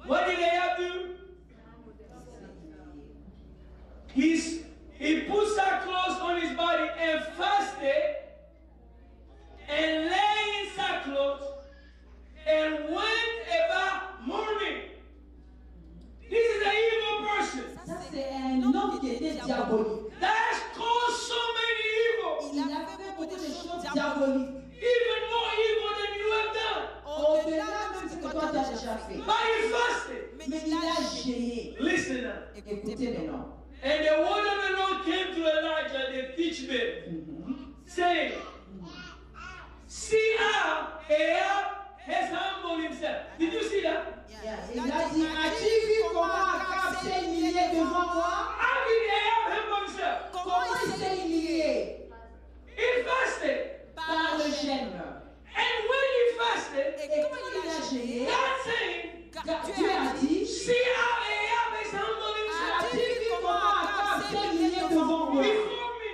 What did Ahab do? He put sackcloth on his body and fasted and lay in sackcloth and went about mourning. This is an evil person. Ça, c'est un homme qui était diabolique. That has caused so many evil. Il a fait beaucoup de choses diaboliques. Even more evil than you have done. Au-delà même de ce que toi tu as déjà fait. But he fasted. Mais il a gêné. Listen now. Écoutez maintenant. And the word of the Lord came to Elijah the Tishbite, saying, see how Ahab has humbled himself. Did you see that? Il a dit, as-tu vu comment Akab s'est humilié devant moi? How did Ahab humble himself? Comment il s'est humilié? He fasted. Par le gêne. And when he fasted, Et quand il a gêné, God saying, Dieu a dit, see how Ahab has humbled as-tu himself vu comment Akab s'est humilié devant moi? before me.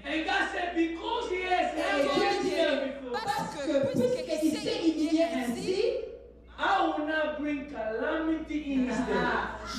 And God said, because he has Et humbled Dieu himself dit, before, parce que puisqu'il s'est humilié ainsi, I will not bring calamity in his day.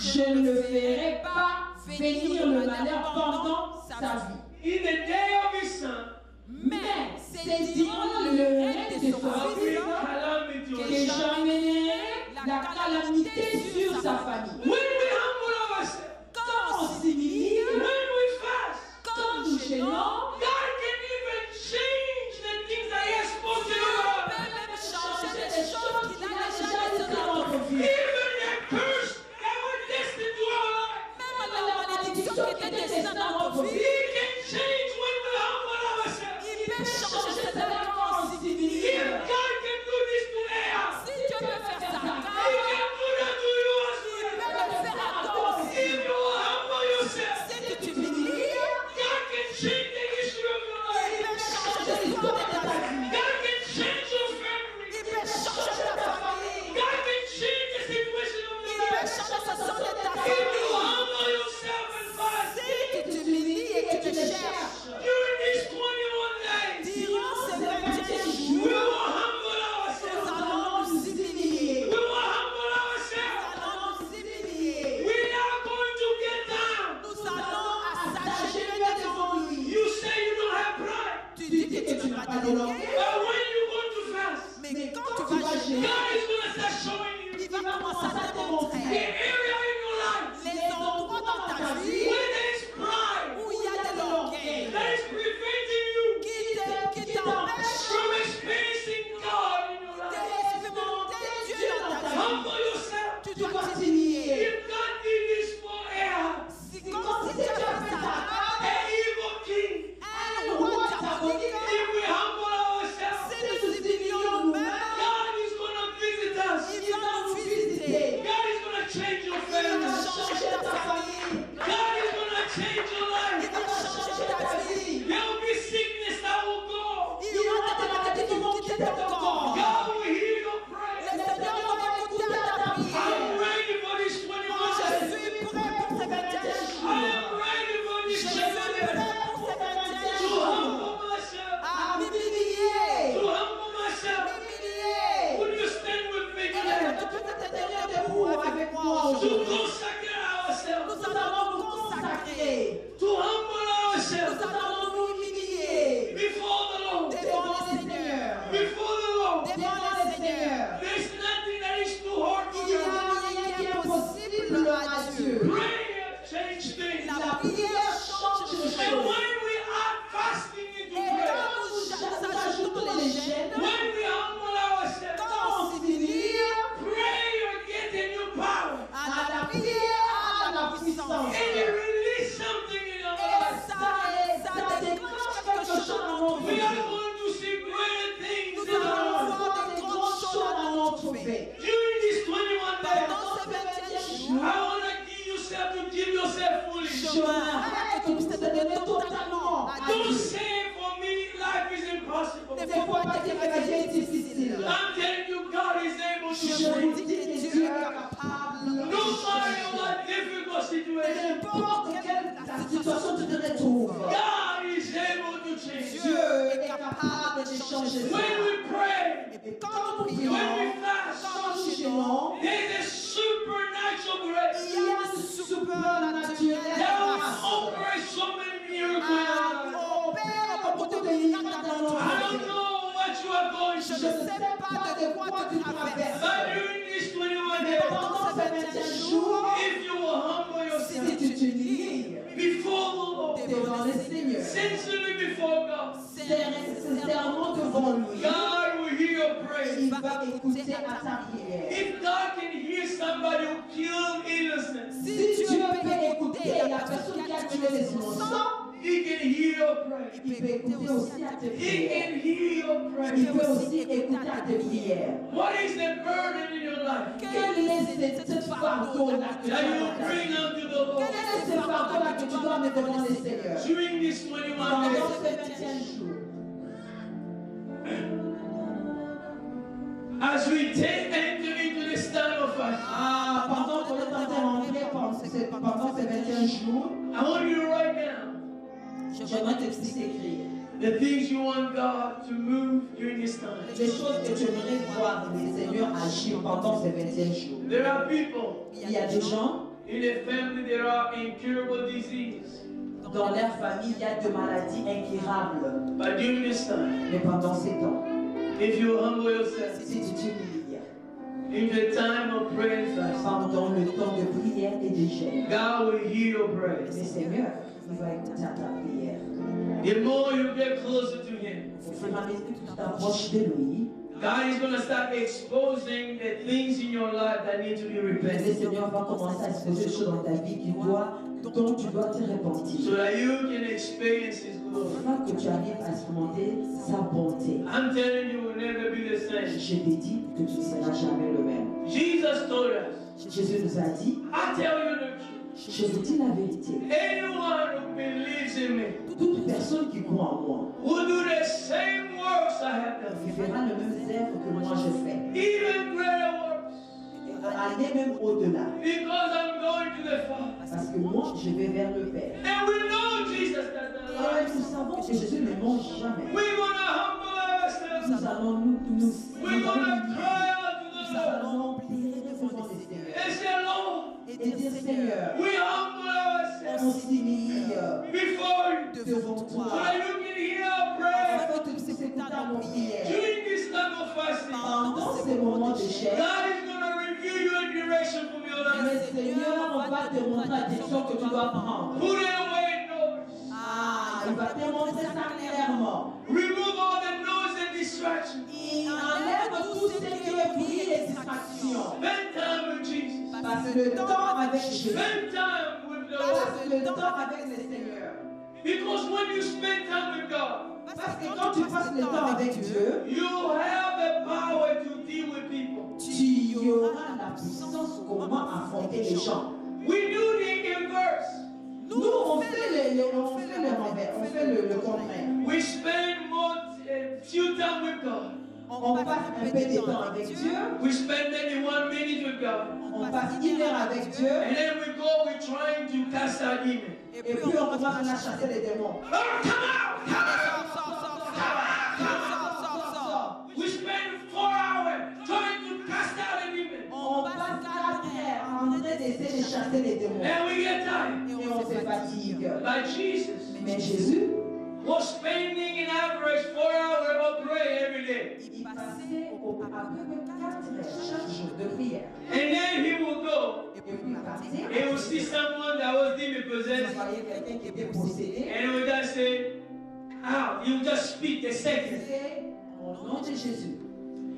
je ne ferai pas venir le malheur pendant sa vie. In the day of his son, Mais c'est durant le règne de son I'll bring fils calamity on que his son. j'emmènerai la calamité sur sa famille. When we humble ourselves, Quand on s'humilie, when we fast, quand nous gênons, God can even change the things that he has spoken about. changer les choses qu'il a déjà dit dans notre vie. Even the curse that was destined to our life. La malédiction qui était destinée dans notre He vie, can change when we humble ourselves. changer cela quand on s'humilie. If God can do this to Ahab, Dieu peut faire ça. he can do that to you as well. Le faire à toi aussi. If you humble yourself, Si tu t'humilies, God can change the history of your life. changer l'histoire de ta vie. God can change your family. Changer ta famille. God can change the situation of your life. Changer la situation de ta If you famille. humble yourself and fast Tu t'humilies et tu le cherches. during these 21 days, Durant ces 21 we jours, will humble nous ourselves. allons nous humilier. We will humble ourselves. Nous allons nous humilier. We are going to get down. Nous allons s'agenouiller devant lui. You say you don't have pride, Tu dis que tu n'as pas d'orgueil, but when you go to fast, mais quand tu vas gêner, God is going to start showing you il va commencer à te the montrer area in your life les endroits dans ta vie where there is pride où il y a de l'orgueil that is preventing you qui t'empêche from experiencing God in your life. d'expérimenter Dieu dans ta vie. Humble yourself. Tu dois t'humilier. If God did this for Ahab, Si comme si Dieu a fait ça, an evil king, un roi diabolique, if we humble ourselves, si nous nous humilions nous-mêmes, God is going to visit us. il va nous visiter. God is going to change your Il va family. changer ta famille. God is going to change your Il life. va changer ta vie. There will be sickness that will go. Il y aura des maladies qui vont quitter ton corps. God will hear your Le prayer. Seigneur va écouter ta prière. I'm ready for this 21 Je days. suis prêt pour ces 21 I jours. am ready for Je this suis 21 prêt days. pour ces 21 To jours. humble myself. À m'humilier. To humble myself. M'humilier. Would you stand with me Tu today? peux te tenir debout avec moi To aujourd'hui. consecrate ourselves. Nous allons nous consacrer. To humble Nous ourselves allons nous humilier before the Lord. devant le Seigneur. Before the Lord. Devant le Seigneur. There's nothing that is too hard for Il n'y you. a rien qui est impossible à Dieu. Prayer change things. La prière change les And choses. when ne faut pas dire que la vie est difficile. I'm telling you, God is able to Je vous change. dis que Dieu est capable No matter what difficult situation, n'importe quelle la situation tu te retrouves. God is able to change. Dieu est capable de changer ça. When we pray, Et quand nous when prions, we fast, quand nous jeûnons, there's a supernatural grace il y a un supernaturel that will grâce. operate so many miracles in our lives. Opère beaucoup de miracles dans nos I don't vies. know what you are going Je ne through, sais pas de quoi tu traverses. but during these 21 Mais days, pendant ces 21 jours, if you will humble si yourself tu t'humilies before the Lord, devant le Seigneur, sincerely before God, sincèrement devant lui, God will hear your praise. il va écouter à ta prière. If God can hear somebody who killed innocent, Si Dieu peut écouter la personne qui a tué les innocents, He can hear your praise. il peut écouter aussi à tes He prières. can hear your Il praise. peut aussi écouter à tes prières. What is the burden in your life Quel est ce fardeau-là que tu that you as? bring unto the Lord Quel est ce fardeau-là que tu dois mettre devant le Seigneur? during these 21 Pendant days? ces 21 jours. As we enter into this time of fast, Pendant qu'on est en train d'entrer pendant ces 21 jours, I want you to write down j'aimerais te laisser écrire the things you want God to move during this time. les choses que tu aimerais voir le Seigneur agir pendant ces 21 jours. There are people Il y a des gens, in a family that are incurable disease, dans leur famille, il y a des maladies incurables. but during this time, Mais pendant ces temps, if you humble yourself si tu t'humilies, in the time of prayer and fast, pendant le temps de prière et de jeûne, God will hear your le praise. Seigneur, il va écouter à ta prière. The more you get closer to Him, Au fur et à mesure que tu t'approches de lui, God is going to start exposing the things in your life that need to be le repented, Seigneur va commencer à exposer des choses dans ta vie dont tu dois te repentir. so that you can experience His glory. Afin que tu arrives à expérimenter sa bonté. I'm telling you, we'll never be the same. Je te dis que tu ne seras jamais le même. Jesus told us, Jésus nous a dit, I tell you the truth. je vous dis la vérité. Anyone who believes in me Toute personne qui croit en moi will do the same works I have done, fera le même œuvre que moi je fais. even greater works, Et aller même au-delà. because I'm going to the Father. Parce que moi, je vais vers le Père. And we know Jesus does Et that. nous savons que Jésus ne mange jamais. We're going to humble ourselves. Nous allons nous We're going to cry out to the Lord allons prier devant le Seigneur. and say, Lord, Et dire, Seigneur, we humble on ourselves s'humilie before you, devant so toi. that you can hear our prayer. Afin que tu puisses écouter nos prières. During this time of fasting, Pendant ces moments de chair, God is going to reveal you a direction from your le life. Seigneur va te montrer la direction que tu dois prendre. Put away noise. Il va te montrer ça clairement. Remove all the noise and distractions. Il enlève tout ce qui est bruit et distraction. Spend time with Jesus. Passe le temps avec Jésus. Spend time with the Lord. Passe le temps avec le Seigneur. Because when you spend time with God, Parce que quand tu passes le temps avec Dieu, you have the power to deal with people. tu auras la puissance comment affronter les gens. We do the inverse. Nous, on fait le renvers, on fait le contraire. We spend more few time with God. On passe un peu de temps avec Dieu, We spend maybe 1 minute with God. on passe 1 heure avec Dieu, And then we go, we're trying to cast out demons. et puis on commence à chasser les démons. Oh, come out! Come out! We spend 4 hours trying to cast out a demon. On passe 4 heures en train d'essayer de chasser les démons. And we get tired. Et on se fatigue. Like Jesus Mais Jésus, was spending an average 4 hours of prayer every day. il passait à peu près 4 heures chaque jour de prière. And then he will go. Et puis il partait. He will see someone that was demon Vous possessed. voyez quelqu'un qui était possédé. And he will just say, out. He will just speak a second. C'est au nom de Jésus.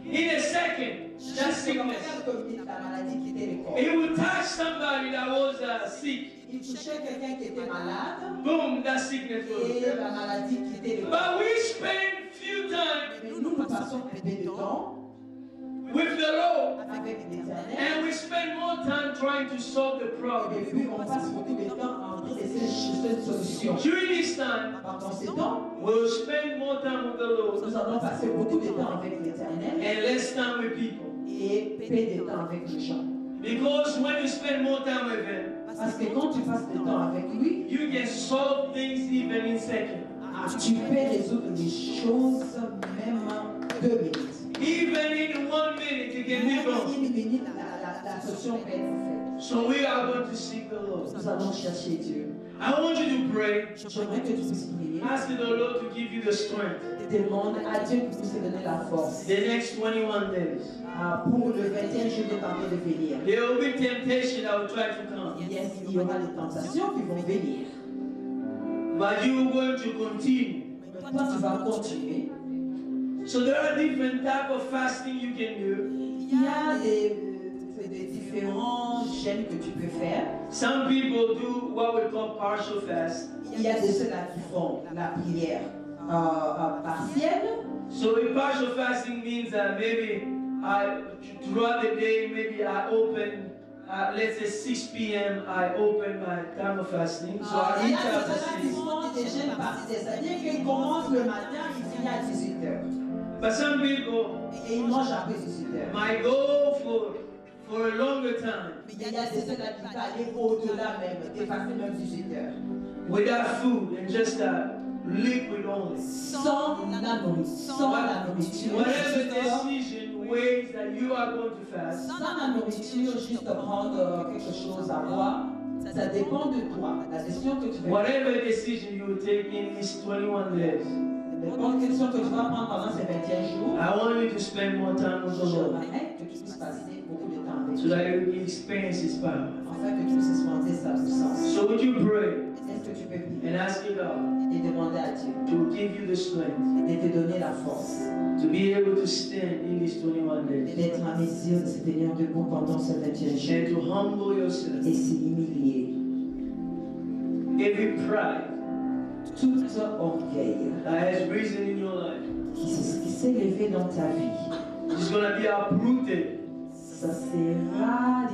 In a second, that sickness. Quelques minutes, la maladie quittait le corps. He will touch somebody that was sick. Il touchait quelqu'un qui était malade Boom, that sickness was. et la maladie quittait le corps. But we spend few time Mais nous passons un peu de temps with the Lord. avec l'Éternel And we spend more time trying to solve the Et problem. puis, on passe beaucoup de temps en train d'essayer de chercher une solution. During this time, Par conséquent, we'll spend more time with the Lord nous allons passer beaucoup de temps avec l'Éternel and less time with people. et peu de temps avec les gens. Because when you spend more time with Him, Parce que quand tu passes du temps avec lui, you can solve things even in seconds. tu peux résoudre les choses même en 2 minutes. Even in 1 minute, you can Même live en on. 1 minute, la solution peut être faite. So we are going to seek the Lord. Nous allons chercher Dieu. I want you to pray. J'aimerais que tu puisses prier. Ask the Lord to give you the strength. Demande à Dieu qu'il puisse te donner la force. The next 21 days. Pour le 21 jour de temps de venir. There will be temptation that will try to come. Yes, il y aura des tentations qui vont venir. But you are going to continue. Mais toi, tu vas continuer. So there are different types of fasting you can do. Il y a des différents jeûnes que tu peux faire. Some people do what we call partial fast. Il y a de ceux-là qui font la prière partielle. So a partial fasting means that maybe throughout the day, maybe I open, let's say 6 p.m. I open my time of fasting. So I Il y eat a after ceux-là qui 6. font des jeûnes partiels, c'est-à-dire qu'ils commencent le matin, ils finissent à 18h. But some people Et ils mangent après 18h. might go for a longer time Il y a de ceux-là qui vont aller au-delà même, dépasser même 18h. without food and just liquid only. Sans la nourriture. Whatever decision, ways that you are going to fast, Sans la nourriture, juste prendre quelque chose à boire, ça dépend de toi. La décision que tu veux prendre. whatever decision you take in these 21 days, N'importe quelle décision que tu vas prendre pendant ces 21 jours, I want you to spend more time with the Lord j'aimerais que tu puisses passer beaucoup de temps avec so lui, that you can experience His power. afin que tu puisses expérimenter sa puissance. So would you pray Est-ce que tu peux prier and ask God et demander à Dieu to give you the strength de te donner la force, to be able to stand in these 21 days d'être en mesure de se tenir debout pendant ces 21 jours and to humble yourself? et s'humilier. Every pride Tout orgueil that has risen in your life qui s'est levé dans ta vie, is going to be uprooted. ça sera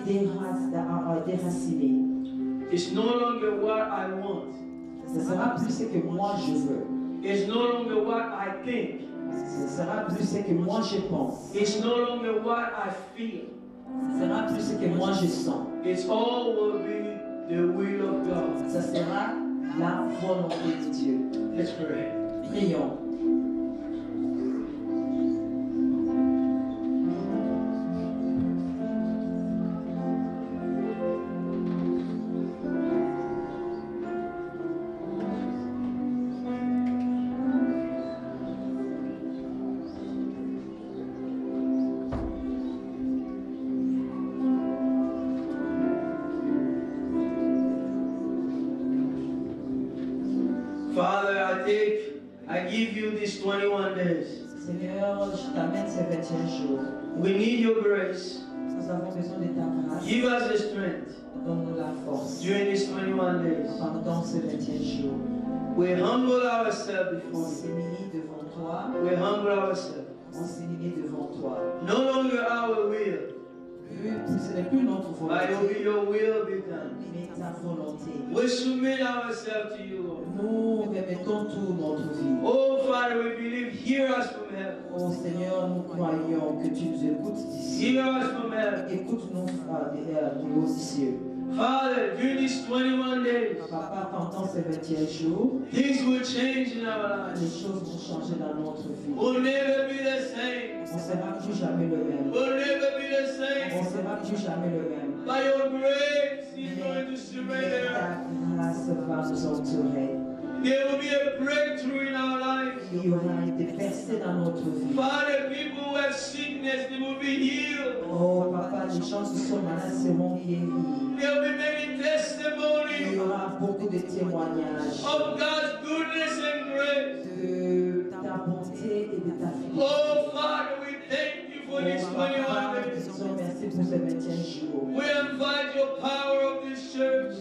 déraciné. It's no longer what I want. Ce sera plus ce que moi je veux. It's no longer what I think. Ce sera plus ce que moi je pense. It's no longer what I feel. Ce sera plus ce que moi je sens. It's all will be the will of God. Ce sera la volonté de Dieu. Let's pray. Prions. Father, I give you these 21 days. Seigneur, je t'amène ces 21 jours. We need your grace. Nous avons besoin de ta grâce. Give us the strength Donne-nous la force during these 21 days. pendant ces 21 jours. We humble ourselves On before you. s'humilie devant toi. We humble ourselves. On s'humilie devant toi. No longer our will, Ce n'est plus notre but volonté, your will be done. mais ta volonté. We submit ourselves to you, Lord. Nous remettons tout notre vie. Oh, Father, we believe. Hear us from heaven. Oh Seigneur, nous croyons que tu nous écoutes d'ici. Hear us from heaven. Écoute-nous du haut des cieux. Father, during these 21 days, Papa, pendant ces 21 jours, things will change in our les lives. choses vont changer dans notre vie. We'll never be the same. On ne sera plus jamais le même. We'll never be the On same. ne sera plus jamais le même. By your grace, He's going to Mais surrender. ta grâce va nous entourer. There will be a breakthrough in our lives. Il y aura des percées dans notre vie. Father, people who have sickness, they will be healed. Oh Papa, les gens qui sont malades seront guéris. There will be many Il y testimonies aura beaucoup de témoignages of God's goodness and grace. de ta bonté et de ta fidélité. Oh, Father, we thank you for these Oh 21 Papa, nous days. disons merci pour ces 21 jours. We invite your power of this church.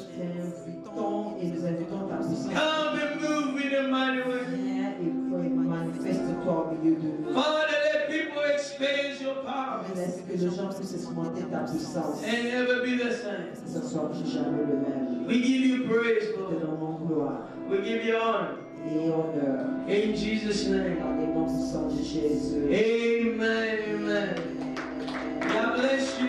Nous invitons ta puissance. Come and move in a mighty way. Viens et manifeste-toi au milieu de nous. Father, let people experience your power Laisse que les gens puissent expérimenter ta puissance. and never be the same. Que ce soit plus jamais le même. We give you praise, Te Lord. donnons gloire We give you honor. et honneur. In Jesus' name. Dans les noms puissants de Jésus. Amen. Amen. God bless you.